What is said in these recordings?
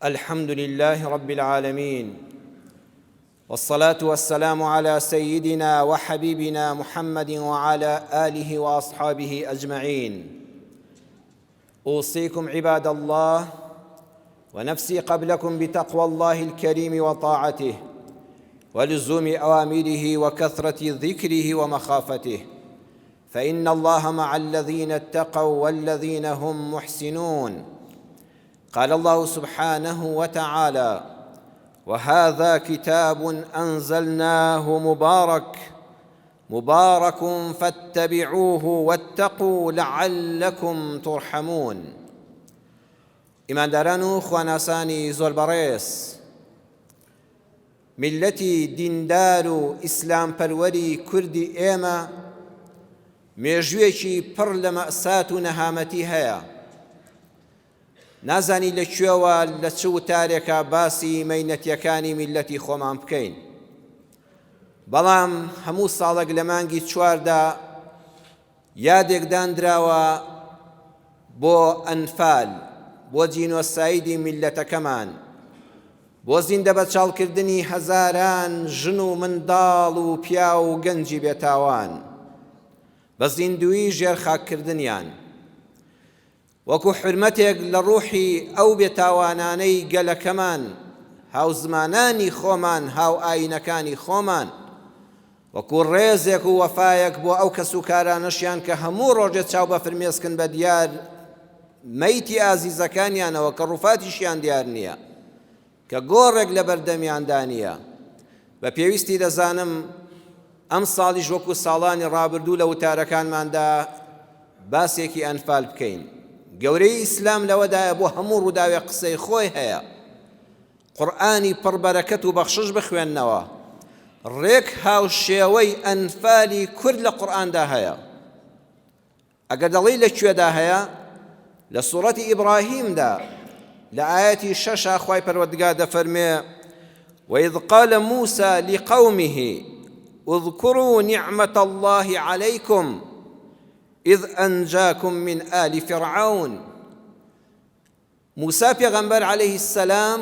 الحمد لله رب العالمين، والصلاة والسلام على سيدنا وحبيبنا محمد وعلى آله وأصحابه أجمعين. أوصيكم عباد الله ونفسي قبلكم بتقوى الله الكريم وطاعته ولزوم أوامره وكثرة ذكره ومخافته، فإن الله مع الذين اتقوا والذين هم محسنون. قال الله سبحانه وتعالى: وهذا كتاب أنزلناه مبارك فاتبعوه واتقوا لعلكم ترحمون. ئیمانداران و خواناسانی زۆر بەڕێز، میلەتی دیندار و ئیسلام پەروەری کوردی ئێمە مێژوویەکی پڕ لە مەئسات و نەهامەتی هەیە. نازانی لەکوێوە لە چ وتارێکە باسی مەینەتیەکانی میلەتی خۆمان بکەین، بەڵام هەموو ساڵێک لە مانگی چواردا یادێکدان دراوە بۆ ئەنفال، بۆ جینۆسایدی میلەتەکەمان، بۆ زیندە بەچاڵکردنی هەزاران ژن و منداڵ و پیا و گەنجی بێتاوان بە زیندوی ژێرخاکردنیان، وەکو حرمەتێک لە ڕوحی ئەو بێتاوانانەی گەلەکەمان، هاوزمانانی خۆمان، هاو ئاینەکانی خۆمان، وەکو ڕێزێک و وەفایەک بۆ ئەو کەس و کارانەشیان کە هەموو ڕۆژێ چاو بە فرمێسکن بە دیار مەیتی ئازیزەکانیانەوە کە ڕووفاتیشیان دیار نییە، کە گۆڕێک لە بەردەمیاندا نییە. بە پێویستی دەزانم ئەم ساڵیش وەکو ساڵانی ڕابردوو لە وتارەکانماندا باسێکی ئەنفال بکەین. گەورەی ئیسلام لەوەدایە بۆ هەموو ڕووداوێ قسەی خۆی هەیە. قورئانی پڕبەرەکەت و بەخشش بخوێننەوە. ڕێک هاوشێوەی ئەنفالی کورد لە قورئاندا هەیە. ئەگەر دەڵێی لەکوێدا هەیە، لە سوورەتی ئیبراهیمدا لە ئاەتی 6 خوای پەروەردگار دەفەرمێ: وإذ قال موسى لقومه اذكروا نعمة الله عليكم إذ أنجاكم من آل فرعون. موسى پیغمبر عليه السلام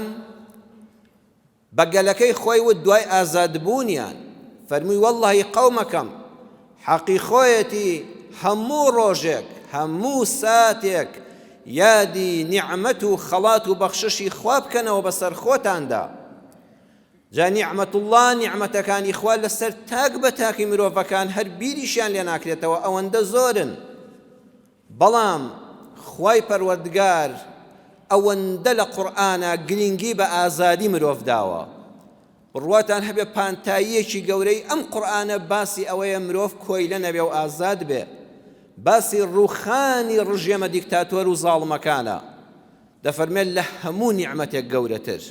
بەگەلەکەی خۆی و دوای ئازادبوونیان فەرمووی: والله قومەکەم حەقی خۆیەتی هەموو ڕۆژێک، هەموو ساتێک یادی نیعمەت و خەڵات و بەخششی خوا بکەنەوە بەسەر خۆتاندا. جا نیعمەت الله، نیعمەتەکانی خوا لەسەر تاک بە تاکی مرۆڤەکان هەر بیریشیان لێ ناکرێتەوە، ئەوەندە زۆرن. بەڵام خوای پەروەردگار ئەوەندە لە قورئانە گرنگی بە ئازادی مرۆڤ داوە. بڕواتان هەبێ پانتاییەکی گەورەی ئەم قورئانە باسی ئەوەیە مرۆڤ کۆیلە نەبێ و ئازاد بێ، باسی ڕووخانی ڕژێمە دیکتاتۆر و زاڵمەکانە. دەفەرمێت لە هەموو نیعمەتێک گەورەتر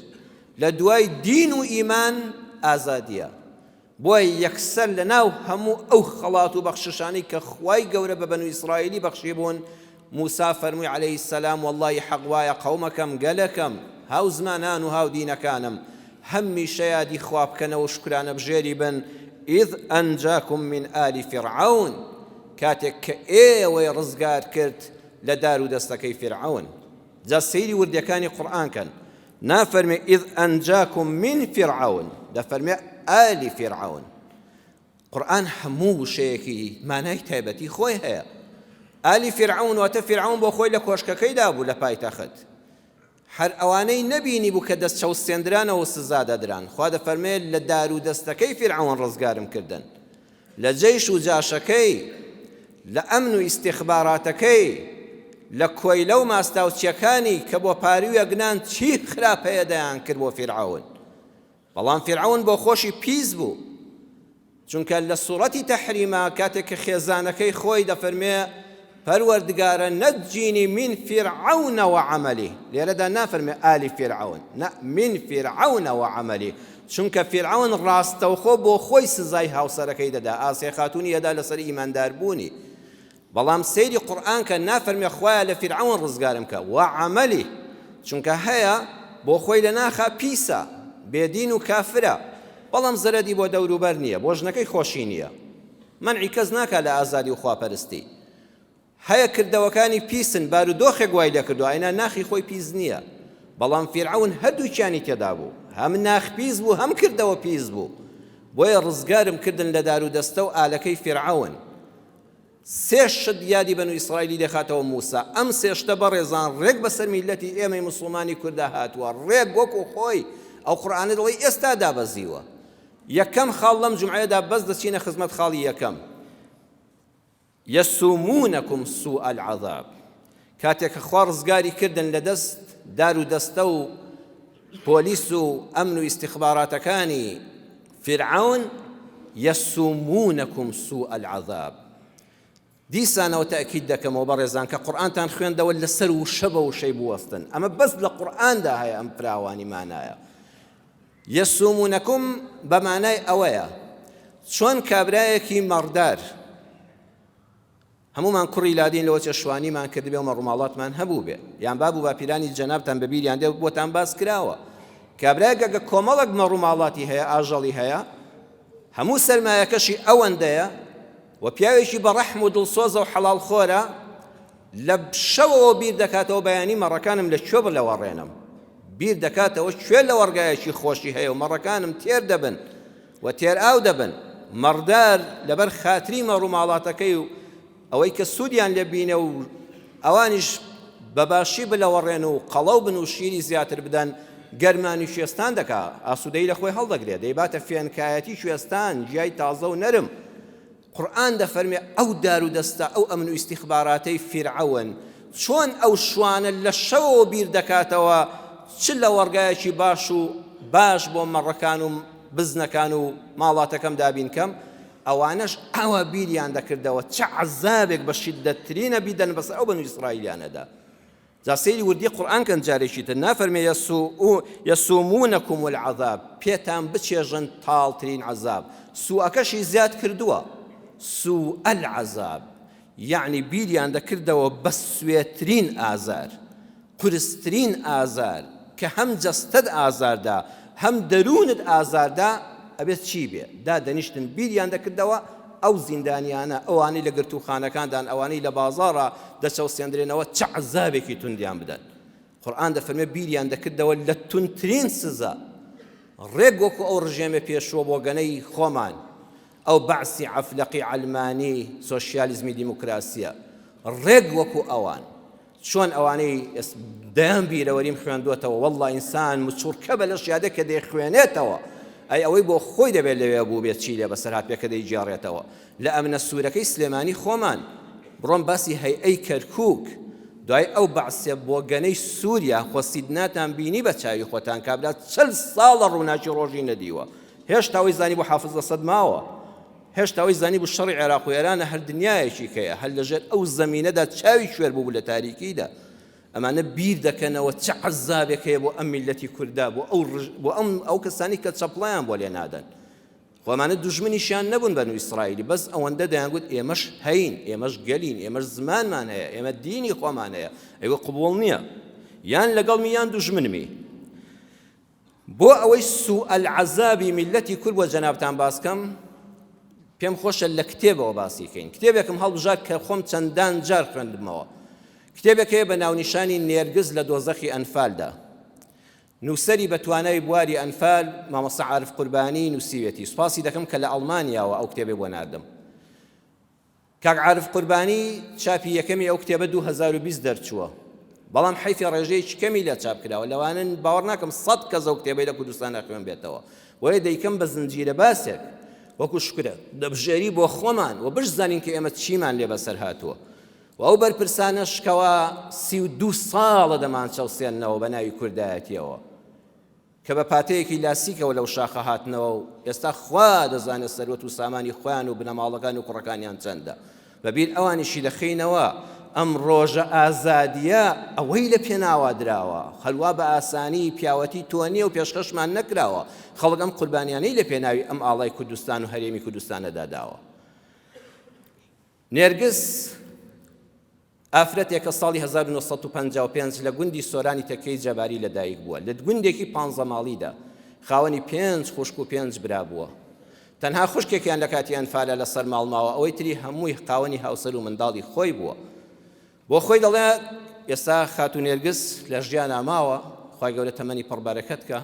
لە دوای دین و ئیمان ئازادیە. بۆی یەکسەر لە ناو هەموو ئەو خەڵات و بەخششانەی کە خوای گەورە بە بەنو ئیسرائیلی بەخشی بوون، موسا فەرمووی عەلەیهی السەلام: وەڵڵاهی حەق وایە قەومەکەم، گەلەکەم، هاو زمانان و هاو دینەکانم هەمیشە یادی خوا بکەنەوە و شکرانە بژێری بن. ئیذ ئەنجاکم من ئالی فرعون، کاتێک کە ئێوەی ڕزگار کرد لە دار و دەستەکەی فرعون. جا سەیری وردەکانی قورئان کەن، نافەرمێ ئیذ ئەنجاکم من فرعون، دەفەرمێ ئالی فرعون. قورئان هەموو وشەیەکی مانای تایبەتی خۆی هەیە. ئالی فرعون واتە فرعون بۆ خۆی لە کۆشکەکەیدا بوو لە پایتەخت، هەر ئەوانەی نەبینی بوو کە دەست چەوسێندرانەوە سزا دەدران. خوا دەفەرمێت لە دار و دەستەکەی فرعون ڕزگارم کردن، لە جەیش و جاشەکەی، لە ئەمن و ئیستیخباراتەکەی، لە کۆیلە و ماستاوچیەکانی کە بۆ پاری و یەگنان چی خراپەیە دەیان کرد بۆ فرعون. بەڵام فرعون بۆ خۆشی پیس بوو، چونکە لە سوورەتی تەحریما کاتێک کە خێزانەکەی خۆی دەفەرمێ: پەروەردگارە نەجینی من فرعون وعمله. لێرەدا نافەرمێ ئالی فرعون، نە من فرعون وعمله، چونکە فرعون ڕاستەوخۆ بۆ خۆی سزای هاوسەرەکەی دەدا، ئاسیە خاتونی ئەدا لەسەر ئیماندار بوونی. بەڵام سەیری قورئان کە نافەرمێ خوایە لە فرعون ڕزگارم کە، وعمله، چونکە هەیە بۆ خۆی لە ناخا پیسە، بێدین و کافرە، بەڵام زەرەدی بۆ دەوروبەر نییە، بۆ ژنەکەی خۆشی نییە. منعی کەس ناکات لە ئازادی و خواپەرستی. هەیە کردەوەکانی پیسن، بارودۆخێک وای لێ کردووە، ئەینا ناخی خۆی پیس نییە، بەڵام فیرعەون هەردووکیانی تێدا بوو، هەم ناخپیز بوو هەم کردەوە پیس بوو. بۆیە ڕزگارم کردن لە دار و دەستە و ئالەکەی فیرعەون. سێ شت یادی بەنو ئیسرائیلی دەخاتەوە موسا. ئەم سێ شتە بەڕێزان ڕێک بەسەر میلەتی ئێمەی موسڵمانی کووردا هاتووە، ڕێک وەکو خۆی ئەو قورئانە دەڵێ ئێستا دابەزیوە. یەکەم خاڵ لەم جومعەیەدا بەس دەچینە خزمەت خاڵی یەکەم. یەسومونەکم سوء العەذاب. کاتێک کە خوا ڕزگاری کردن لە دەست دار و دەستە و پۆلیس و ئەمن و ئیستیخباراتەکانی فیرعەون، یەسومونەکم سوء العەذاب. دیسانەوە تەئکید دەکەمەوە بەڕێزان کە قورئانتان خوێندەوە لەسەر و شەبە و شەی بوەستن. ئەمە بەس لە قورئاندا هەیە ئەم فراوانی مانایە. یەسومونەکم بەمانای ئەوەیە چۆن کابرایەکی مەڕدار، هەمومان کوڕی لادین لەوە چێشوانیمان کردبێ و مەڕووماڵاتمان هەبوو بێ، یان بابوو باپیرانی جەنابتان بەبیریان دێ بۆتان باس کراوە. کابرایەک ئەگە کۆمەڵێک مەڕووماڵاتی هەیە، ئاژەڵی هەیە، هەموو سەرمایەکەشی ئەوەندەیە و پیاوێکی بەڕەحم و دڵسۆزە و حەڵاڵ خۆرە، لە شەوەوە بیر دەکاتەوە بەیانی مەڕەکانم لەکوێ بڵەوەڕێنم، بیر دەکاتەوە کوێ لە وەرگایەکی خۆشی هەیە و مەڕەکانم تێر دەبن و تێر ئاو دەبن. مەڕدار لەبەر خاتری مەڕووماڵاتەکەی و ئەوەی کە سوودیان لێ بینە و ئەوانیش بەباشی بلەوەڕێن و قەڵەو بن و شیری زیاتر بدەن، گەرمانی شوێستان دەکا، ئاسوودەی لە خۆی هەڵدەگرێت، دەیباتە فێنکایەتی شوێستان، ژیای تازە و نەرم. قورئان دەفەرمێ ئەو دار و دەستە ئەو ئەمن و ئیستیخباراتەی فیرعەون چۆن ئەو شوانە لە شەوەوە بیر دەکاتەوە چ لە وەرگایەکی باش بۆ مەڕەکان و بزنەکان و ماڵاتەکەم دابینکەم، ئەوانەش ئەوە بیریان دەکردەوە چه عەزابێک بە شیددەتترینە بیدەن بەسەر ئەو بەنو ئیسرائیلیانەدا. جا سەیری وردی قورئان کەن جارێکی تر نافەرمێ یەسومونەکم العەذاب، پێتان بچێژن تاڵترین عەذاب. سوءەکەشی زیاد کردووە، سوء العەذاب، یعنی بیریان دەکردەوە بە سوێترین ئازار، قورسترین ئازار کە هەم جەستەد ئازاردا هەم دەروونت ئازاردا، ئەبێت چی بێ؟ دادەنیشتن بیریان دەکردەوە ئەو زیندانیانە، ئەوانەی لە گرتوخانەکاندان، ئەوانەی لە بازاڕە دەچەوسێندرێنەوە چه عەزابێکی توندیان بدەن. قورئان دەفەرمێ بیریان دەکردەوە لە توندترین سزا، ڕێک وەکو ئەو ڕژێمە پێشوە بۆ گەنەی خۆمان، ئەو بەعسی عەفلەقی عەلمانی سۆشیالیزمی دیموکراسیە، ڕێک وەکو ئەوان. چۆن ئەوانەی دەیان بیرەوەریم خوێندوێتەوە، وەڵڵا ئینسان مچوڕکە بە لەش یادێک کە دەیخوێنێتەوە، ئەی ئەوەی بۆ خۆی دەبێت لەوێ بوو بێت چی لێ بەسەر هات پێکە دەیجێڕێتەوە. لە ئەمنە سوورەکەی سلێمانی خۆمان بڕۆم باسی هەیئەی کەرکووک، دوای ئەو بەعسێ بۆ گەنەی سووریا خۆسیدناتان بینی بە چاوی خۆتان کابرا 40 ساڵە ڕووناکی ڕۆژی نەدیوە، هێشتا ئەوەی زانی بۆ حافز ئەسەد ماوە، هێشتا ئەوەی زانی بۆ شەڕی عێراق و ئێرانە هەر دنیایەکی کەیە، هەر لەژێر ئەو زەمینەدا چاوی شوێر بوو لە تاریکیدا. ئەمانە بیر دەکەنەوە چه عەزابێک هەیە بۆ ئەم میلەتی کووردا، بۆ ئەو کەسانی کە چەپڵیان بۆ لێ نادەن. خۆ ئەمانە دوژمنیشیان نەبوون بەنو ئیسرائیلی، بەس ئەوەندە دەیانگوت ئێمەش هەین، ئێمەش گەلین، ئێمەش زمانمان هەیە، ئێمە دینی خۆمان هەیە، ئەوە قبوڵ نییە، یان لەگەڵمی یان دوژمنمی. بۆ ئەوەی سوء العەذابی میلەتی کورد بۆ جەنابتان باسکەم، پێم خۆشە لە کتێبەوە باسیکەین. کتێبێکم هەڵبژار کە خۆم چەندان جار خوێندمەوە، کتێبێک هەیە بە ناونیشانی نێرگز لە دۆزەخی ئەنفالدا. نووسەری بە توانای بواری ئەنفال مامۆستا عارف قوربانی نووسیوێتی، سوپاسی دەکەم کە لە ئەڵمانیاوە ئەو کتێبێ بۆ ناردم. کاک عارف قوربانی چاپی یەکەمی ئەو کتێبە 2020 دەرچووە، بەڵام حیفی ڕێژەیەکی کەمی لە چاپ کراوە، لەوانن باوەڕ ناکەم 100 کەس ئەو کتێبەی لە کوردستانە خوێن بێتەوە، وەیە دەیکەم بە زنجیرە باسێک وەکو شکرە دەبژێری بۆ خۆمان و بش زانین کە ئێمە چیمان لێ بەسەر هاتووە. و ئەو بەرپرسانەشکەوە 32 ساڵە دەمان چەوسێننەوە بە ناوی کوردایەتیەوە کە بە پاتەیەکی لاسیکەوە لەو شاخە هاتنەوە و ئێستا خوا دەزانێت سەروەت و سامانی خۆیان و بنەماڵەکان و کوڕەکانیان چەندە. بەبیر ئەوانیشی دەخینەوە ئەم ڕۆژە ئازادیە ئەوەی لە پێناوا دراوە، خەلوا بە ئاسانی پیاوەتی تۆنیە و پێشخەشمان نەکراوە، خەڵک ئەم قوربانیانەی لە پێناوی ئەم ئاڵای کوردستان و هەرێمی کوردستانەدا داوە. نێرگس ئافرەتێکە ساڵی 1955 لە گوندی سۆرانی تەکەی جەباری لەدایک بووە، لە گوندێکی 15 ماڵیدا، خاوەنی 5 خوشک و 5 برا بووە. تەنها خوشکێکیان لە کاتی ئەنفالە لەسەر ماڵماوە، ئەوەی تری هەمووی خاوەنی هاوسەر و منداڵی خۆی بووە. بۆ خۆی دەڵێ ئێستا خاتوو نێرگس لە ژیان ئاماوە، خی گەورە تەمەنی پڕبارەکەت کە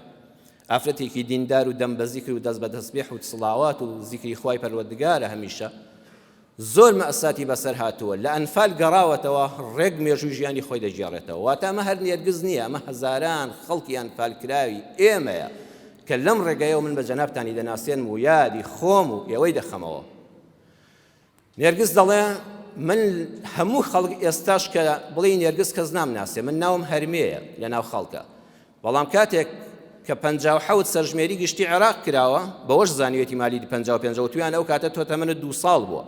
ئافرەتێکی دیندار و دەم بە زیکر و دەست بە دەستبێح و سڵاوات و زیکری خوای پەروەردگارە هەمیشە زۆر مەئساتی بەسەر هاتووە لە ئەنفال گەڕاوەتەوە ڕێک مێژووی ژیانی خۆی دەگێڕێتەوە واتە ئەمە هەر نێرگز نییە ئەمە هەزاران خەڵکی ئەنفالکراوی ئێمەیە کە لەم ڕێگەیەوە من بە جەنابتانی دەناسێنم و یادی خۆم و ئێوەی دەخەمەوە نێرگز دەڵێ من هەموو خەڵک ئێستاش کە بڵێ نێرگز کەس نامناسێ من ناوم هەرمەیە لە ناو خەڵکە بەڵام کاتێک کە 57 سەرژمێری گشتی عێراق کراوە بەوەش زانیوێتی مالی 55 تویان ئەو کاتە تۆ تەمەنت 2 ساڵ بووە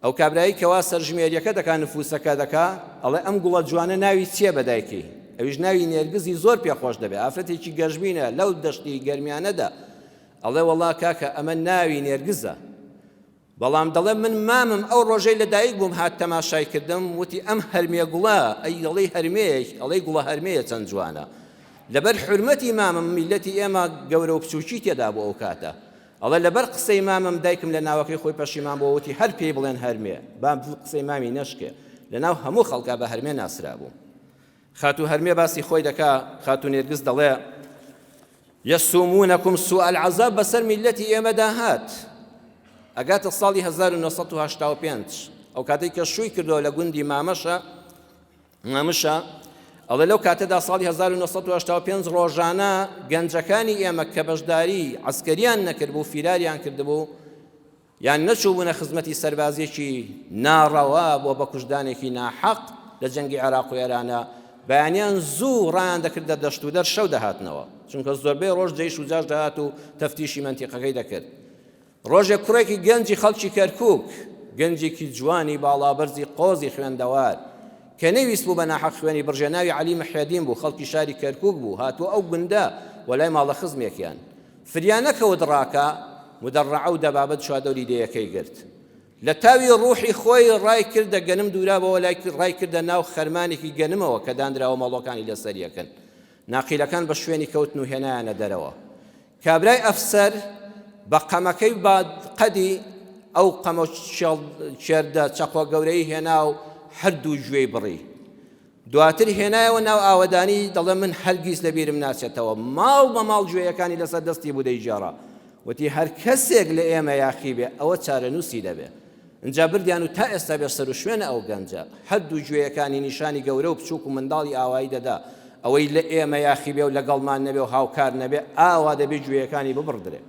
ئەو کابرایی کەوا سەرژمێریەکە دەکا نفوسەکە دەکا ئەڵێ ئەم گوڵە جوانە ناوی چییە بەدایکی ئەویش ناوی نێرگزی زۆر پێخۆش دەبێت ئافرەتێکی گەژبینە لەو دەشتی گەرمیانەدا ئەڵێ وەڵا کاکە ئەمە ناوی نێرگزە بەڵام دەڵێ من مامم ئەو ڕۆژەی لەدایک بووم هات تەماشای کردم وتی ئەم هەرمێ گوڵە ئەی دەڵێ هەرمەیەک ئەڵێ گوڵە هەرمەیە چەند جوانە لەبەر حورمەتی مامم میلەتی ئێمە گەورە و بچووکی تێدا بوو ئەو کاتە ئەڵێ لەبەر قسەی مامم دایکم لە ناوەکەی خۆی پەشیمان بۆ وتی هەر پێی بڵێن هەرمێ با قسەی مامی نەشکێ لە ناو هەموو خەڵکا بە هەرمێ ناسرا بوو خاتو هەرمێ باسی خۆی دەکا خاتو نێرگز دەڵێ یەسومونەکم سوء العەذاب بەسەر میلەتی ئێمەدا هات ئەگاتە ساڵی 1985 ئەو کاتێک کە شووی کردەوە لە گوندی مامشە ئەڵێ لەو کاتەدا ساڵی 1985 ڕۆژانە گەنجەکانی ئێمە کە بەشداری عەسکەریان نەکرد بوو فیراریان کردبوو یان نەچوو بوونە خزمەتی سەربازیەکی ناڕەوا بۆ بە کوژدانێکی ناحەق لە جەنگی عێراق و ئێرانە بەیانیان زوو ڕایان دەکردە دەشت و دەر شەو دەهاتنەوە چونکە زۆربەی ڕۆژ جەیش و جاش دەهات و تەفتیشی مەنتیقەکەی دەکرد ڕۆژێک کوڕێکی گەنجی خەڵکی کەرکووک گەنجێکی جوانی باڵابەرزی قۆزی خوێندەوار کە نەویست بوو بە ناحەق خوێنی بڕژێ ناوی عەلی محەدین بوو خەڵکی شاری کەرکووک بوو هاتووە ئەو گوندە وەلای ماڵە خزمێکیان فریانەکەوت ڕاکە مدەڕعە و دەبابەت چوادەوری دەیەکەی گرت لە تاوی ڕوحی خۆی ڕای کردە گەنم دوورابەوە لای ڕای کردە ناو خەرمانێکی گەنمەوە کە دانراوە مەڵۆکانی لەسەر یەکەن ناقیلەکان بە شوێنی کەوتن و هێنایانە دەرەوە کابرای ئەفسەر بە قەمەکەی قەدی ئەو قەمە چێردە چەقۆ گەورەی هێنا و هەردوو گوێی بڕی دواتر هێنایەوە ناو ئاوەدانی دەڵێ من هەرگیز لەبیرم ناچێتەوە ماڵ بە ماڵ گوێیەکانی لەسەر دەستی بوو دەیجێڕا وتی هەر کەسێک لە ئێمە یاخی بێ ئەوە چارەنووسی دەبێ اینجا بردیان و تا ئێستا بێ سەر و شوێنە ئەو گەنجە هەردوو گوێیەکانی نیشانی گەورە و بچووک و منداڵی ئاوایی دەدا ئەوەی لە ئێمە یاخی بێ و لەگەڵمان نەبێ و هاوکار نەبێ ئاوا دەبێ گوێیەکانی ببڕدرێ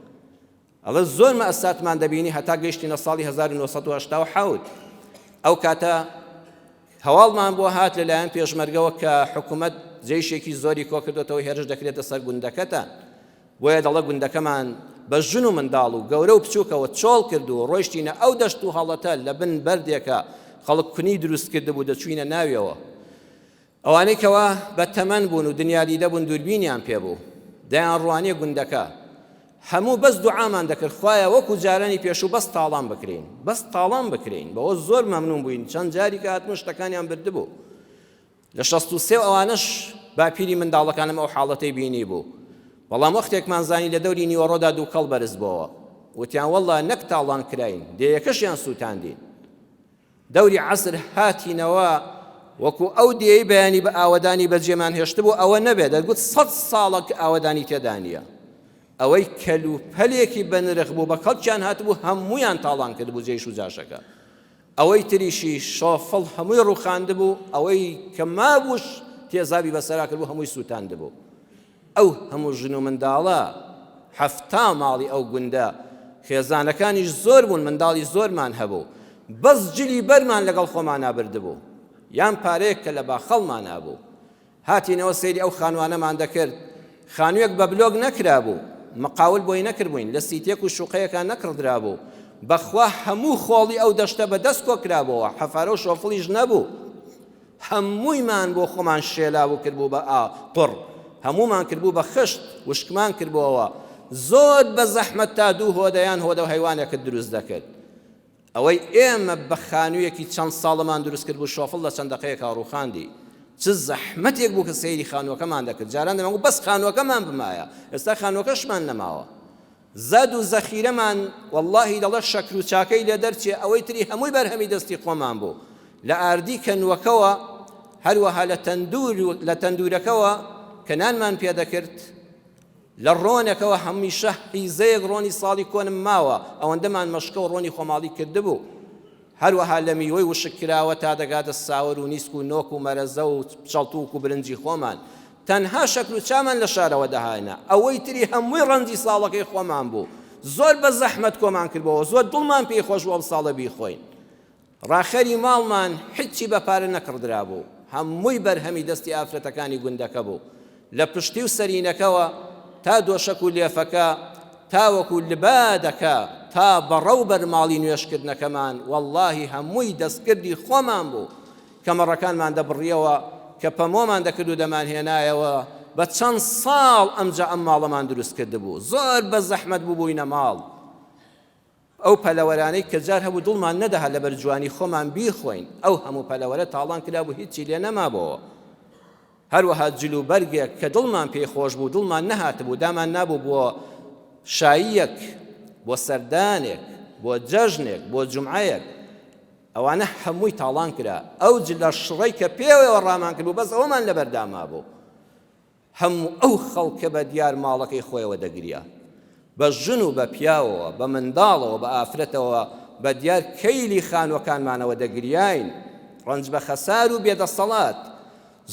ئەڵێ زۆر مەئەساتمان دەبینی هەتا گەیشتینە ساڵی 1970 ئەو کاتە هەواڵمان بۆ هات لەلایەن پێشمەرگەوە کە حکوومەت جێیشێکی زۆری کۆ کردوێتەوە هێرش دەکرێتە سەر گوندەکەتان بۆیە دەڵێ گوندەکەمان بە ژن و منداڵ و گەورە و بچووکەوە چۆڵ کرد و ڕۆیشتینە ئەو دەشت و هەڵەتە لە بن بەردێکە خەڵک کونی دروست کردبوو دەچوینە ناویەوە ئەوانەی کەوا بە تەمەن بوون و دنیادی دەبوون دووربینیان پێبوو دەیان ڕوانیە گوندەکە هەموو بەس دوعامان دەکرد خوایە وەکو جارانی پێشوو بەس تاڵان بکرین بەس تاڵان بکرین بەوە زۆر مەمنون بووین چەند جاری کە هاتمون شتەکانیان بردبوو لە 63 ئەوانش باپیری منداڵەکانم ئەو حاڵەتەی بینی بوو بەڵام وەختێکمان زانی لە دەوری نیوەڕۆدا دوو کەڵ بەرز بووەوە وتیان وەڵڵا نەک تاڵان کراین دەیەکەشیان سووتاندین دەوری عەسر هاتینەوە وەکو ئەو دێی بەیانی بە ئاوەدانی بەجێمان هێشتبوو ئەوە نەبێت دەگوت 100 ساڵە ئاوەدانی تێدا نییە ئەوەی کەلوپەلێکی بەنرخ بوو بە کەڵکیان هاتبوو هەموویان تاڵان کرد بوو جێیش و جاشەکە ئەوەی تریشی شۆفڵ هەمووی ڕوخاندبوو ئەوەی کە مابووش تێزابی بەسەرا کرد بوو هەمووی سووتاندبوو ئەو هەموو ژن و منداڵە 7 ماڵی ئەو گوندە خێزانەکانیش زۆر بوون منداڵی زۆرمان هەبوو بەس جلی بەرمان لەگەڵ خۆمان نابردبوو یان پارەیەک کە لە باخەڵمان نابوو هاتینەوە سەیری ئەو خانوانەمان دەکرد خانوویەک بە بلۆگ نەکرابوو مقاول بۆی نەکردبووین لە سیتێک و شوقەیەکان نەکڕدرابوو بەخوا هەموو خۆڵی ئەو دەشتە بەدەست کۆکرابەوە حەفارە و شۆفڵیش نەبوو هەموویمان بۆ خۆمان شێلاو کردبوو بە قڕ هەموومان کردبوو بە خشت وشکمان کردبووەوە زۆر بە زەحمەت تا دوو هۆدەیان هۆدە و حیوانێکت دروست دەکرد ئەوەی ئێمە بە خانوویەکی چەند ساڵەمان دروست کرد بوو شۆفڵ لە چەند دەقەیەکا ڕووخاندی چ زەحمەتێک بوو کە سەیری خانووەکەمان دەکرد جاران دەمەگوت بەس خانووەکەمان بمایە ئێستا خانووەکەشمان نەماوە زاد و زەخیرەمان وەڵڵاهی دەڵێ شەکر و چاکەی لێ دەرچێ ئەوەی تری هەمووی بەرهەمی دەستی خۆمان بوو لە ئاردی کەنووەکەوە هەروەها لە تەندورەکەوە کە نانمان پێدەکرد لە ڕۆنێکەوە هەمیشە هیزەیەک ڕۆنی ساڵی کۆنم ماوە ئەوەندەمان مەشکە و ڕۆنی خۆماڵی کردبوو. هەروەها لە میوەی وشک کراوە تا دەگاتە ساوەر و نیسک و نۆک و مەرەزە و چەڵتووک و برنجی خۆمان. تەنها شەکر و چامان لە شارەوە دەهاێنا، ئەوەی تری هەمووی ڕەنجی ساڵەکەی خۆمان بوو. زۆر بە زەحمەت کۆمان کردبەوە، زۆر دڵمان پێی خۆش بووە ساڵە بیخۆین. ڕاخەری ماڵمان هیچی بەپارە نەکڕدرا بوو، هەمووی بەرهەمی دەستی ئافرەتەکانی گوندەکە بوو. لە پشتی و سەرینەکەوە تا دۆشەک و لێفەکە تاوەکو لبادەکە تا بەڕە و بەرماڵی نوێشکردنەکەمان وەڵڵاهی هەمووی دەستکردی خۆمان بوو. کەمەڕەکانمان دەبڕیەوە کە پەمۆمان دەکرد و دەمانهێنایەوە. بە چەند ساڵ ئەمجا ئەم ماڵەمان دروست کرد بوو، زۆر بە زەحمەت بوو بووینە ماڵ. ئەو پەلەوەرانەی کە جار هەبوو دڵمان نەدەها لە بەرجوانی خۆمان بیخۆین، ئەو هەموو پەلەوەرە تاڵان کرا بوو، هیچی لێ نەمابەوە. هەروەها جلو بەرگێک کە دڵمان پێی خۆش بوو، دڵمان نەهاتبوو، دامان نابوو بۆ شاییەک، بۆ سەردانێک، بۆ جەژنێک، بۆ جومعەیەک، ئەوانە هەمووی تاڵان کرا. ئەو جلە شڕەی کە پێوەوە ڕامان کرد بوو، بەس ئەومان لەبەرداما بوو. هەموو ئەو خەڵکە بە دیار ماڵەکەی خۆیەوە دەگریا، بە ژن و بە پیاوەوە، بە منداڵەوە، بە ئافرەتەوە، بە دیار کەیلی خانوەکانمانەوە دەگریاین، ڕەنج بە خەسار و بێدەسەڵات.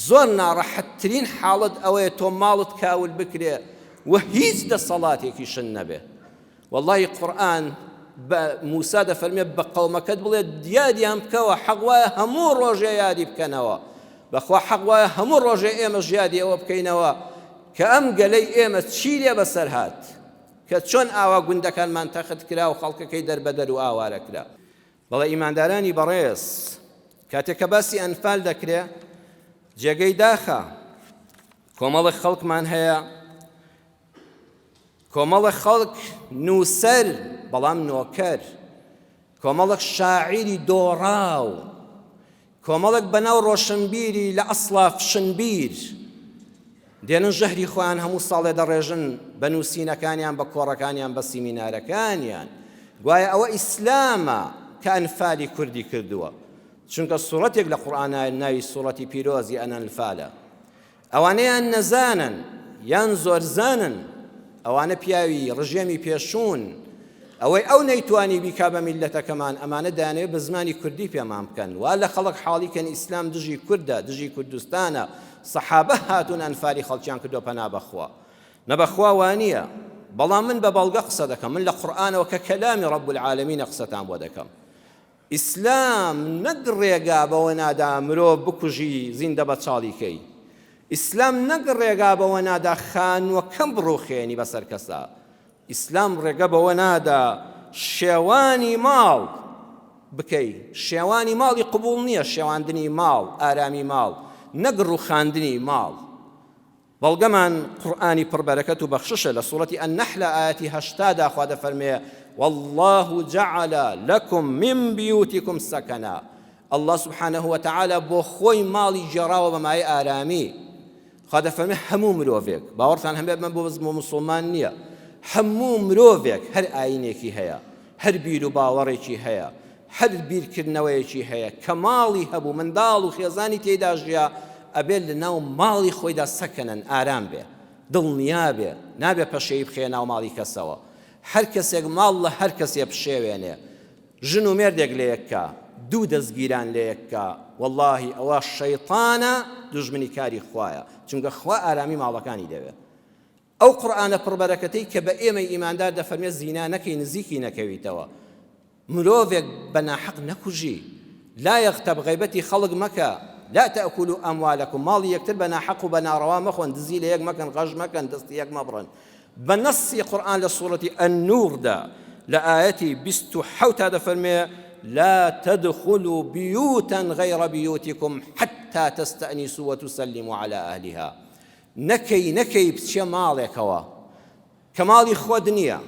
زۆر ناڕەحەتترین حاڵت ئەوەیە تۆ ماڵت کاول بکرێ و هیچ دەسەڵاتێکی شن نەبێ. وەڵڵاهی قورئان بە موسا دەفەرمێ بە قەومەکەت بڵێ دیادیان بکەوە، حەق وایە هەموو ڕۆژێ یادی بکەنەوە، بەخوا حەق وایە هەموو ڕۆژێ ئێمەش یادی ئەوە بکەینەوە کە ئەم گەلەی ئێمە چی لێ بەسەر هات، کە چۆن ئاوا گوندەکانمان تەخت کرا و خەڵکەکەی دەربەدەر و ئاوارە کرا. بەڵێ ئیماندارانی بەڕێز، کاتێک کە باسی ئەنفال دەکرێ جێگەی داخە، کۆمەڵی خەڵکمان هەیە، کۆمەڵی خەڵک نووسەر بەڵام نۆکەر، کۆمەڵک شاعیری دۆڕاو، کۆمەڵک بەناو ڕۆشنبیری لە ئەسڵاف شنبیر دێنن ژەهری خۆیان هەموو ساڵێ دەڕێژن بە نووسینەکانیان، بە کۆڕەکانیان، بە سیمینارەکانیان. گوایە ئەوە ئیسلامە کە ئەنفالی کوردی کردووە، چونکە سوڕەتێک لە قورئانە ناوی سوڕەتی پیرۆزی ئەنفالە. ئەوانەیان نەزانن یان زۆر زانن، ئەوانە پیاوی ڕژێمی پێشوون، ئەوەی ئەو نەیتوانی بیکا بە میلەتەکەمان، ئەمانە دانەوێت بە زمانی کوردی پێمان بکەن، وا لە خەڵک حاڵیکەن ئیسلام دژی کوردە، دژی کوردستانە. سەحابە هاتوون ئەنفالی خەڵکیان کردو پەنا بەخوا، نەبەخوا وانییە. بەڵام من بە بەڵگە قسە دەکەم، من لە قورئانەوە کە کەلامی ڕەب العالەمینە قسەتان بۆ دەکەم. ئیسلام نەک ڕێگا بەوە نادا مرۆڤ بکوژی زیندە بە چاڵیکەی، ئیسلام نەک ڕێگا بەوە نادا خانووەکەم بڕوخێنی بەسەر کەسا، ئیسلام ڕێگە بەوە نادا شێوانی ماڵ بکەی. شێوانی ماڵی قبوڵ نییە، شێواندنی ماڵ، ئارامی ماڵ، نەک ڕوخاندنی ماڵ. بەڵگەمان قورئانی پڕبەرەکەت و بەخششە لە سوڕەتی ئەننەحل ئاەتی 80 خوا دەفەرمێ والله جعل لكم من بيوتكم سكنا. الله سبحانه وتعالى بۆ خۆی ماڵی جێڕاوە بە مای ئارامی. خوا دەفەرمێ هەموو مرۆڤێک، باوەڕتان هەبێت من بۆ موسڵمان نییە، هەموو مرۆڤێک هەر ئاینێکی هەیە، هەر بیر و باوەڕێکی هەیە، هەر بیرکردنەوەیەکی هەیە کە ماڵی هەبوو، منداڵ و خێزانی تێیدا ژیا، ئەبێت لە ناو ماڵی خۆیدا سەکەنن، ئارام بێ، دڵنیا بێ، نابێ پەشەی بخێ ناو ماڵی کەسەوە. هەر کەسێک ماڵ لە هەر کەسێ بشێوێنێ، ژن و مێردێک لە یەککە، دوو دەستگیران لە یەککە، وەڵڵاهی ئەوە شەیطانە، دوژمنی کاری خوایە، چونکە خوا ئارامی ماڵەکانی دەوێت. ئەو قورئانە پڕبەرەکەتەی کە بە ئێمەی ئیماندار دەفەرمێت زینا نەکەی، نزیکی نەکەویتەوە، مرۆڤێک بە ناحەق نەکوژی، لا یەغتەب، غیبەتی خەڵک مەکە، لا تأكلوا أموالكم، ماڵی یەکتر بە ناحەق و بە ناڕەوا مەخۆن، دزی لە یەک مەکەن، غەژ مەکەن، دەستی یەک مەبڕن. بنص قرآن لسورة النور دا لآياتي 27 دفرمي لا تدخلوا بيوتا غير بيوتكم حتى تستأنسوا وتسلموا على أهلها. نكي بتشي مالي كوا كمالي خود نية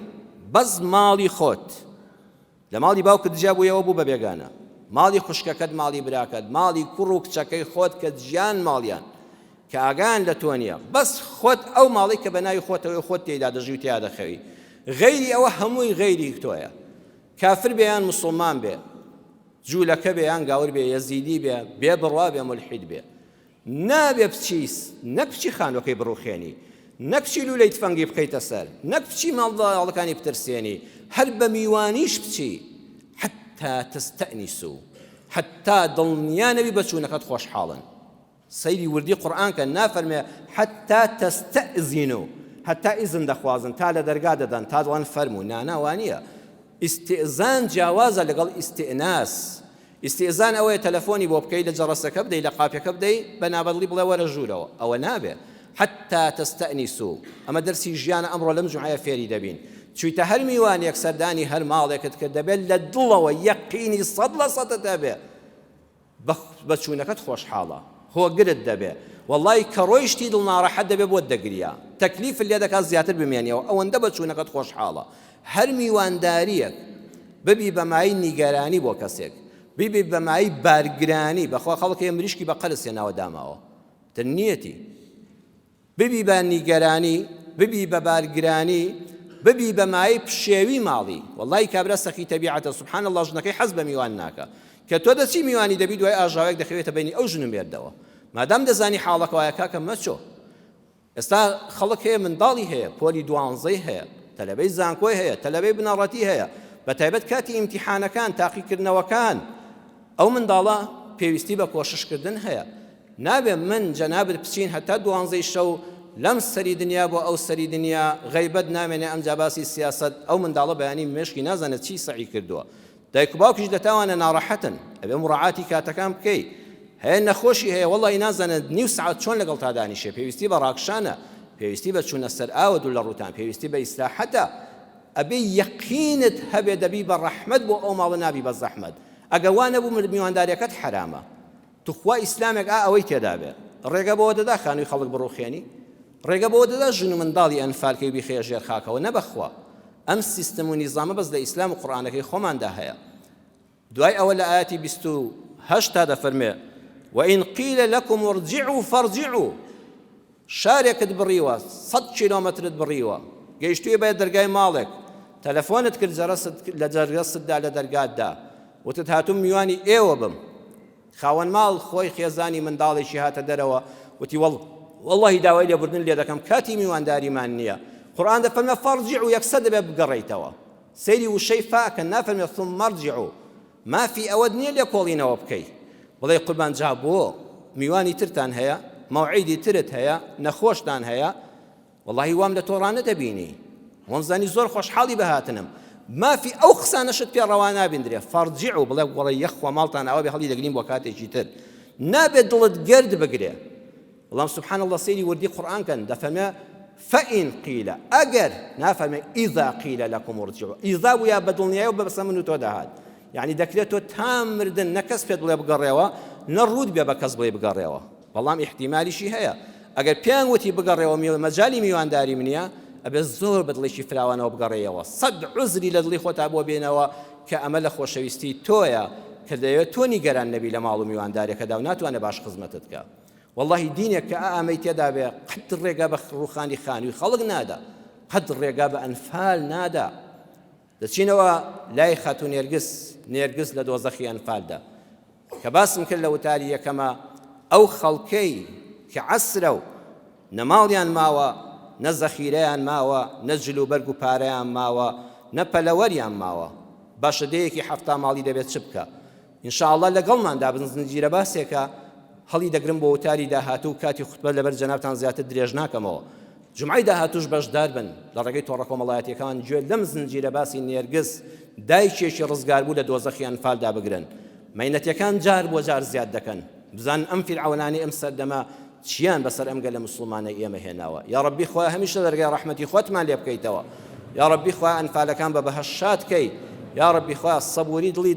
بز مالي خود لمالي باوك دجابو يوابو ببيغانا مالي خشككد مالي براكد مالي كروك چكي خود كدجيان ماليان كاغان لتونيا بس خود او مالي كبناي خود تيدا دجيو تيدا خوي غيري او هموي غيري كتويا كافر بيان مسلمان بي جولك بيان قاور بي يزيدي بي بروا بي ملحد بي نابێ بچیس نەک بچی خانوەکەی بڕوخێنی، نەک بچی لولەی تفەنگی بخەیتە سەر، نەک بچی ماڵداڵەکانی بترسێنی، هەر بە میوانیش بچی حتا تستەئنیسوا، حتا دڵنیا نەبی بە چوونەکەت خۆشحاڵن. سەیری وردی قورئان کە نافەرمێ حتا تەستەئذینوا، حتا ئیزن دەخوازن تا لە دەرگا دەدەن تا دڵان فەرموو، ناناوانیە. ئیستئذان جیاوازە لەگەڵ ئیستئناس. ئیستئذان ئەوەیە تەلەفۆنی بۆ بکەی لە جەڕەسەکە بدەی لە قاپەکە بدەی بە نابەدڵی بڵێ وەرە ژوورەوە، ئەوە نابێ. حتا تەستەئنیسوا، ئەمە دەرسی ژیانە ئەمڕۆ لەم جومعەیە فێری دەبین. چوویتە هەر میوانێک سەردانی هەر ماڵێکت کرد دەبێت لە دڵەوە یەقینی 100% دەبێ بە چوونەکەت خۆشحاڵە، هۆگرت دەبێ، وەڵڵی کە ڕۆیشتی دڵ ناڕەحەت دەبێ بۆت دەگریا، تەکلیفت لێ دەکات زیاتر بمێنیەوە، ئەوەندە بە چوونەکەت خۆشحاڵە. هەر میوانداریەک ببی بەمایی نیگەرانی بۆ کەسێک، ببی بەمایی بارگرانی، بەخوا خەڵک مریشکی بە قەرز هێناوە داماوە تەنیەتی، ببی بە نیگەرانی، ببی بە بارگرانی، ببی بەمایی پشێوی ماڵی. وەڵڵی کابرا سەخی تەبیعەتە، سوبحان الله، ژنەکەی حەز بە میوان ناکە، کە تۆ دەچی میوانی دەبی دوای ئاژاوێک دەخەوێتە بینی ئەو ژن و مێردەوە، مادام دەزانی حاڵەکە وایە کاکە مەچۆ. ئێستا خەڵک هەیە منداڵی هەیە، پۆلی 12 هەیە، تەلەبەی زانکۆی هەیە، تەلەبەی بنەڕەتی هەیە، بە تایبەت کاتی ئیمتیحانەکان تاقیکردنەوەکان ئەو منداڵە پێویستی بە کۆششکردن هەیە. نابێ من جەنابت بچین هەتا 12 شەو لەم سەری دنیا بۆ ئەو سەری دنیا غەیبەت نامێنێ ئەمجا باسی سیاسەت، ئەو منداڵە بەیانی مێشکی نازانێت چی سەعی کردووە. دایک و باوکیش دەتاوانە ناڕەحەتن، ئەبێ مڕاعاتی کاتەکان بکەی. هەیە نەخۆشی هەیە وەڵڵی نازانێت نیو سەعات چۆن لەگەڵ تا دانیشێ، پێویستی بە ڕاکشانە، پێویستی بە چوونە سەر ئاوە دوو لە ڕووتان، پێویستی بە ئیستراحەتە، ئەبێ یەقینت هەبێ دەبی بە ڕەحمەت بۆ ئەو ماڵە نابی بە زەحمەت. ئەگەر وا نەبوو میوانداریەکەت حرامە، توخوا ئیسلامێک ئەوەی تێدا بێ، ڕێگە بەوە دەدا خانووی خەڵک بڕوخێنی، ڕێگە بەوە دەدا ژن و منداڵی ئەنفالکەی بیخەیە ژێر خاکەوە، نەبەخوا. ئەم سیستەم و نیزامە بەس لە ئیسلام و قورئانەکەی خۆماندا هەیە. دوای ئەوە لە ئاەتی 28 دەفەرمێ وئین قیل لەکم ارجعوا فارجعوا، شارێکت بڕیوە 100 کیلۆمەترت بڕیوە، گەیشتوویە بە دەرگای ماڵێک، تەلەفۆنت کرد لە جەرگەستدا لە دەرگاتدا، وتت هاتووم میوانی ئێوە بم. خاوەن ماڵ خۆی خێزانی منداڵێکی هاتە دەرەوە، وتی والله داوای لێبوردن لێ دەکەم کاتی میوانداریمان نییە. قورئان دەفەرمێ فارجعوا، یەکسەر دەبێ بگەڕێیتەوە، سەیری وشەی فاکە، نافەرمێ ثم ارجعوا، مافی ئەوەت نییە لێ کۆڵینەوە بکەی. وڵێ قوربان جا بۆ میوانی ترتان هەیە، مەوعیدی ترت هەیە، نەخۆشتان هەیە، وەڵڵاهی وام لە تۆڕانە دەبینی، وەم زانی زۆر خۆشحاڵی بەهاتنم، مافی ئەو قسانەشت پێ ڕەوا نابیندرێ. فارجعوا، بڵێ وەڵێ یەخوا ماڵتان ئەوە بێ هەڵی دەگرین بۆ کاتێکی تر، نابێت دڵت گرد بگرێ. والله سبحان الله سيري وردي قرآن كان دفما فإن قيل أجر نافهم إذا قيل لكم ارجعوا، إذا ويا بدلنيا وبسمنو تودهاد، يعني دكلتو تامردن نكس في دولة بقريوا نرود بيا بكس بقريوا. والله احتمالي شيء هيا أجر بيان وتي بقريوا مجالي ميوان داري منيا أبي الزور بدلي شي فلاوانا وبقريوا، صد عذري لدلي خوت أبو بينوا كأمل خوشويستي تويا كذا توني جرى النبي لما علو ميوان داري كذا وناتو أنا باش خدمتك. والله دينك كأميت يدا به قد الرقابة روخاني خاني خلق نادا، قد الرقابة أنفال نادا، دشينوا لايخة نرجس لدوزخي أنفال دا كباسم كله وتالية كما أو خلقي كعسرو نماليان ماوا نزخيريان ماوا نجلو برقو باريان ماوا نبلوريان ماوا باش ديكي حفتا مالي دبيت شبكة إن شاء الله لقلمان دا بنزنجير باسيكا هەڵی دەگرم بۆ وتاری داهاتوو کاتی خوتبە لەبەر جەنابتان زیاتر درێژ ناکەمەوە. جمعەی داهاتووش بەشدار بن لە ڕێگەی تۆڕە کۆمەڵایەتیەکان گوێ لەم زنجیرە باسی نێرگس دایکێکی ڕزگار بوو لە دۆزەخی ئەنفالدا بگرن. مەینەتیەکان جار بۆ جار زیاد دەکەن، بزان ئەم فیرعەونانی ئەم سەردەمە چیان بەسەر ئەم گەلە موسڵمانە ئێمە هێناوە. یا ڕەبی خوا هەمیشە دەرگای ڕەحمەتی خۆتمان لێ بکەیتەوە. یا ڕەبی خوا ئەنفالەکان بە بەهەشت شاد کەی. یا ڕەبی خوا سەبووری دڵی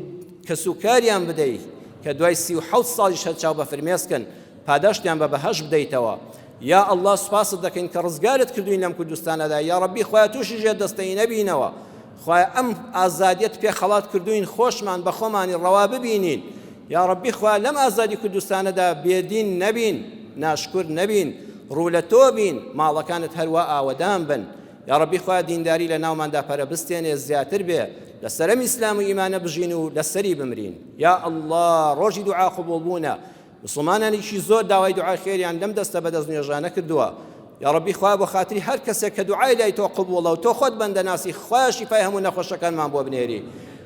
کەسوکاریان بدەی کە دوای 37 ساڵی شەرچاو بە فرمێسکن پاداشتیان بە بەهەش بدەیتەوە. یا الله سوپاست دەکەین کە ڕزگارت کردوین لەم کوردستانەدا. یا ڕەبی خوایە تووشی ژێر دەستەی نەبینەوە، خوایە ئەم ئازادیەت پێ خەڵات کردوین خۆشمان بە خۆمانی ڕەوا ببینین. یا ڕەبی خوایە لەم ئازادی کوردستانەدا بێدین نەبین، ناشکر نەبین، ڕوو لە تۆ بین، ماڵەکانت هەروە ئاوەدان بن. یا ڕەبی خوایە دینداری لە ناوماندا پەرەبستێنێ زیاتر بێ، لەسەرم ئیسلام و ئیمانە بژین و لەسەری بمرین. یا الله ڕۆژی دوعا قبوڵ بوونە، مسلمانانیشی زۆر داوای دوعای خێریان لەم دەستە بەدەست نوێژانە کردووە. یا ربی خوا بۆ خاتری هەر کەسێک کە دوعای لای تۆ قبوڵە و تۆ خۆت بەندەناسی خوا شیفای هەموو نەخۆشەکانمان بۆ بنێری.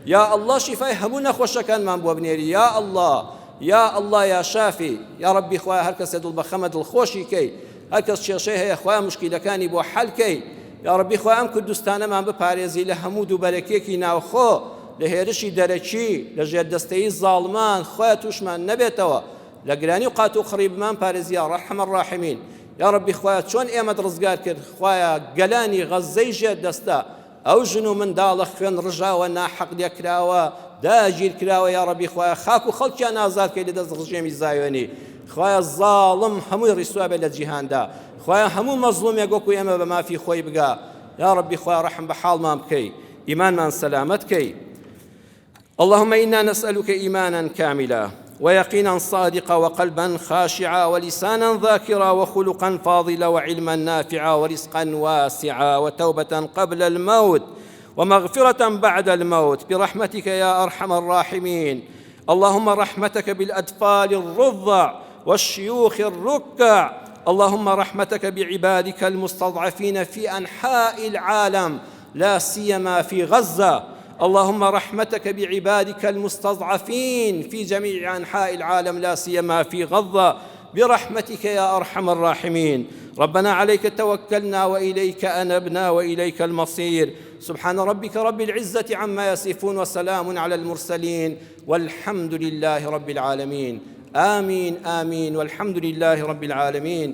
یا الله شیفای هەموو نەخۆشەکانمان بۆ بنێری. یا الله یا الله یا شافی. یا ربی خوا هەر کەسێ دڵ بە خەمە دڵخۆشی کەی، هەر کەس کێشەی هەیە خوا موشکیلەکانی بۆ حەل کەی. یا ربی خوا ئەم کوردستانەمان بپارێزی لە هەموو دووبەرەکێکی ناوخۆ، لە هێرشی دەرەکی، لە ژێردەستەیی زاڵمان خۆیان تووشمان نەبێتەوە، لە گرانی و قات و خڕیبمان پارێزی یا ڕەحمە ڕاحمین. یا ربی خوایە چۆن ئێمەت ڕزگار کرد، خوایە گەلانی غەزەی ژێردەستە ئەو ژن و منداڵە خوێن ڕژاوە ناحەق لێکراوە داگیر کراوە. یا ربی خوایە خاک و خەڵکیان ئازاد کەی لە دەست ڕژێمی زایۆنی. خوایە زاڵم هەمووی ڕیسوا بێت لە جیهاندا، خوایە هەموو مەزلومێک وەکو ئێمە بە مافی خۆی بگا. یا ربی خوایە ڕەحم بە حاڵمان بکەی، ئیمانمان سەلامەت کەی. اللهم إنا نسألك إيمانا كاملا ويقينا صادقا وقلبا خاشعا ولسانا ذاكرا وخلقا فاضلا وعلما نافعا ورزقا واسعا وتوبة قبل الموت ومغفرة بعد الموت برحمتك يا أرحم الراحمين. اللهم رحمتك بالأطفال الرضع والشيوخ الركع، اللهم رحمتك بعبادك المستضعفين في أنحاء العالم لا سيما في غزة، اللهم رحمتك بعبادك المستضعفين في جميع أنحاء العالم لا سيما في غزة برحمتك يا أرحم الراحمين. ربنا عليك توكلنا وإليك أنبنا وإليك المصير. سبحان ربك رب العزة عما يصفون وسلام على المرسلين والحمد لله رب العالمين. آمين آمين والحمد لله رب العالمين.